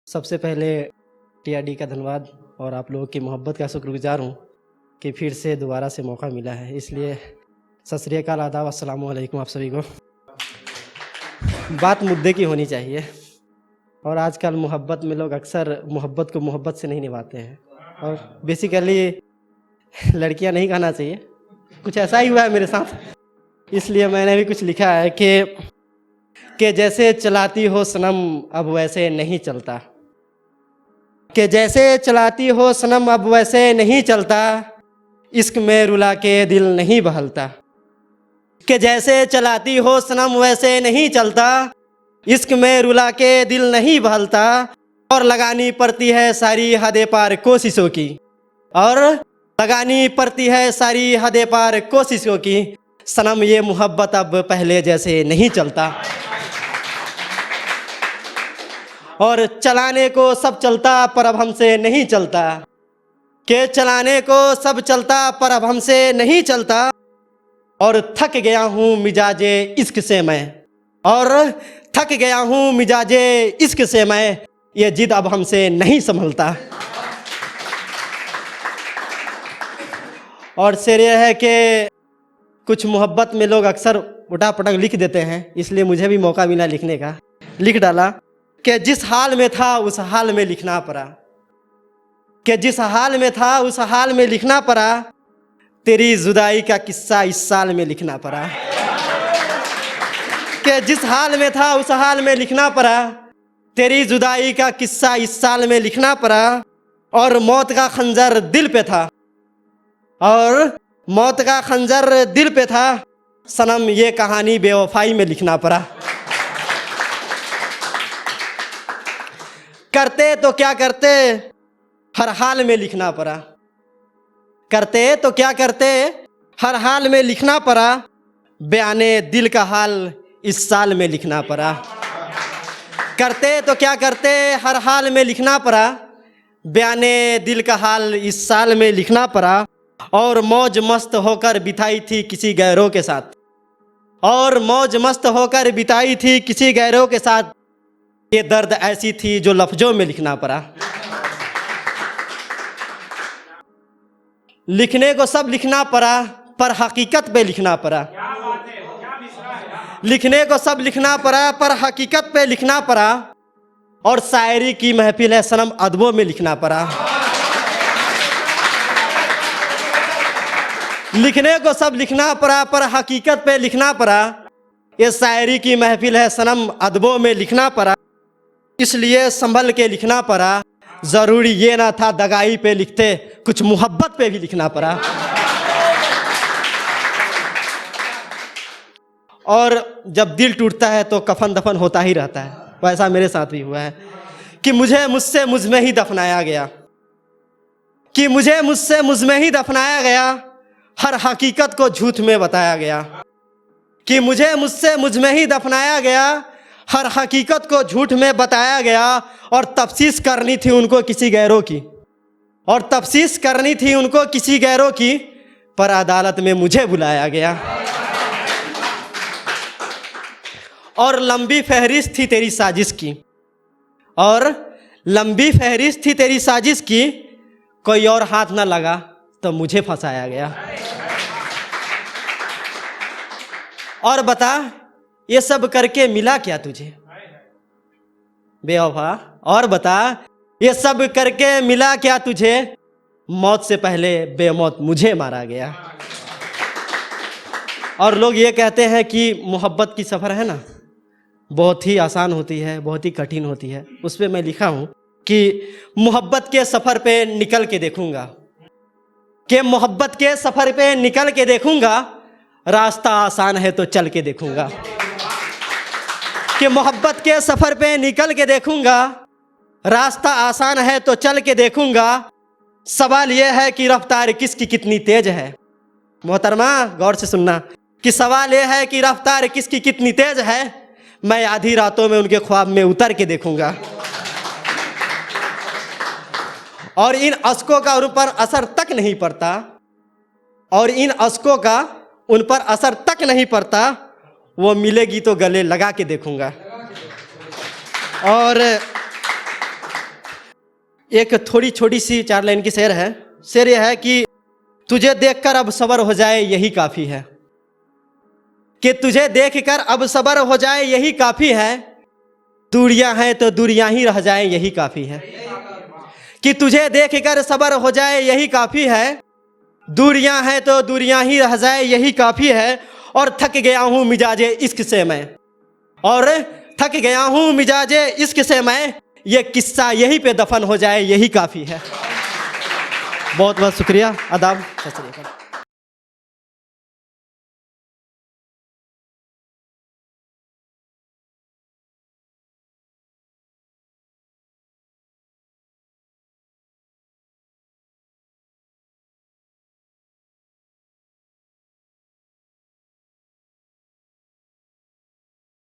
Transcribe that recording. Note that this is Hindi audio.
सबसे पहले टीआरडी का धन्यवाद और आप लोगों की मोहब्बत का शुक्रगुजार हूँ कि फिर से दोबारा से मौका मिला है, इसलिए सत श्री अकाल, आदाब, अस्सलाम वालेकुम आप सभी को। बात मुद्दे की होनी चाहिए और आजकल मोहब्बत में लोग अक्सर मोहब्बत को मोहब्बत से नहीं निभाते हैं और बेसिकली लड़कियां नहीं कहना चाहिए, कुछ ऐसा ही हुआ है मेरे साथ, इसलिए मैंने भी कुछ लिखा है कि जैसे चलाती हो सनम अब वैसे नहीं चलता, कि जैसे चलाती हो सनम अब वैसे नहीं चलता, इश्क में रुला के दिल नहीं बहलता। कि जैसे चलाती हो सनम वैसे नहीं चलता, इश्क में रुला के दिल नहीं बहलता, और लगानी पड़ती है सारी हदें पार कोशिशों की, और लगानी पड़ती है सारी हदें पार कोशिशों की, सनम ये मोहब्बत अब पहले जैसे नहीं चलता। और चलाने को सब चलता पर अब हमसे नहीं चलता, कि चलाने को सब चलता पर अब हमसे नहीं चलता, और थक गया हूँ मिजाजे इश्क से मैं, और थक गया हूँ मिजाजे इश्क से मैं, ये जिद अब हमसे नहीं संभलता। और शेर यह है कि कुछ मोहब्बत में लोग अक्सर उठा-पटक लिख देते हैं, इसलिए मुझे भी मौका मिला लिखने का। लिख डाला कि जिस हाल में था उस हाल में लिखना पड़ा, कि जिस हाल में था उस हाल में लिखना पड़ा, तेरी जुदाई का किस्सा इस साल में लिखना पड़ा। कि जिस हाल में था उस हाल में लिखना पड़ा, तेरी जुदाई का किस्सा इस साल में लिखना पड़ा, और मौत का खंजर दिल पे था, और मौत का खंजर दिल पे था, सनम ये कहानी बेवफाई में लिखना पड़ा। करते तो क्या करते हर हाल में लिखना पड़ा, करते तो क्या करते हर हाल में लिखना पड़ा, बयाने दिल का हाल इस साल में लिखना पड़ा। करते तो क्या करते हर हाल में लिखना पड़ा, बयाने दिल का हाल इस साल में लिखना पड़ा, और मौज मस्त होकर बिताई थी किसी गैरों के साथ, और मौज मस्त होकर बिताई थी किसी गैरों के साथ, ये दर्द ऐसी थी जो लफ्जों में लिखना पड़ा। लिखने को सब लिखना पड़ा पर हकीकत पे लिखना पड़ा, लिखने को सब लिखना पड़ा पर हकीकत पे लिखना पड़ा, और शायरी की महफिल है सनम अदबों में लिखना पड़ा। लिखने को सब लिखना पड़ा पर हकीकत पे लिखना पड़ा, ये शायरी की महफिल है सनम अदबों में लिखना पड़ा, इसलिए संभल के लिखना पड़ा, ज़रूरी ये ना था दगाई पे लिखते, कुछ मोहब्बत पे भी लिखना पड़ा। और जब दिल टूटता है तो कफन दफन होता ही रहता है, वैसा मेरे साथ भी हुआ है कि मुझसे मुझ में ही दफनाया गया, कि मुझसे मुझ में ही दफनाया गया, हर हकीकत को झूठ में बताया गया, कि मुझसे मुझ में ही दफनाया गया, हर हकीकत को झूठ में बताया गया, और तफ्सीस करनी थी उनको किसी गैरों की, और तफ्सीस करनी थी उनको किसी गैरों की, पर अदालत में मुझे बुलाया गया। और लंबी फहरिस्त थी तेरी साजिश की, और लंबी फहरिस्त थी तेरी साजिश की, कोई और हाथ ना लगा तो मुझे फंसाया गया। और बता ये सब करके मिला क्या तुझे बेवफा, और बता ये सब करके मिला क्या तुझे, मौत से पहले बेमौत मुझे मारा गया। और लोग ये कहते हैं कि मोहब्बत की सफ़र है ना बहुत ही आसान होती है, बहुत ही कठिन होती है, उस पर मैं लिखा हूँ कि मोहब्बत के सफ़र पे निकल के देखूँगा, कि मोहब्बत के सफ़र पे निकल के देखूँगा, रास्ता आसान है तो चल के देखूँगा, कि मोहब्बत के सफ़र पे निकल के देखूँगा, रास्ता आसान है तो चल के देखूँगा, सवाल यह है कि रफ्तार किसकी कितनी तेज है। मोहतरमा गौर से सुनना कि सवाल यह है कि रफ्तार किसकी कितनी तेज है, मैं आधी रातों में उनके ख्वाब में उतर के देखूँगा, और इन अश्कों का उन पर असर तक नहीं पड़ता, और इन अश्कों का उन पर असर तक नहीं पड़ता, वो मिलेगी तो गले लगा के देखूँगा। और एक थोड़ी छोटी सी 4 लाइन की शेर है। शेर यह है कि तुझे देखकर अब सबर हो जाए यही काफ़ी है, कि तुझे देखकर अब सबर हो जाए यही काफ़ी है, दूरियां हैं तो दूरियां ही रह जाए यही काफ़ी है। कि तुझे देखकर सबर हो जाए यही काफ़ी है, दूरियां हैं तो दूरियां ही रह जाए यही काफ़ी है। और थक गया हूँ मिजाजे इश्क से मैं, और थक गया हूँ मिजाजे इश्क से मैं, ये किस्सा यहीं पे दफन हो जाए यही काफ़ी है। बहुत बहुत शुक्रिया। आदाब, सत श्री अकाल।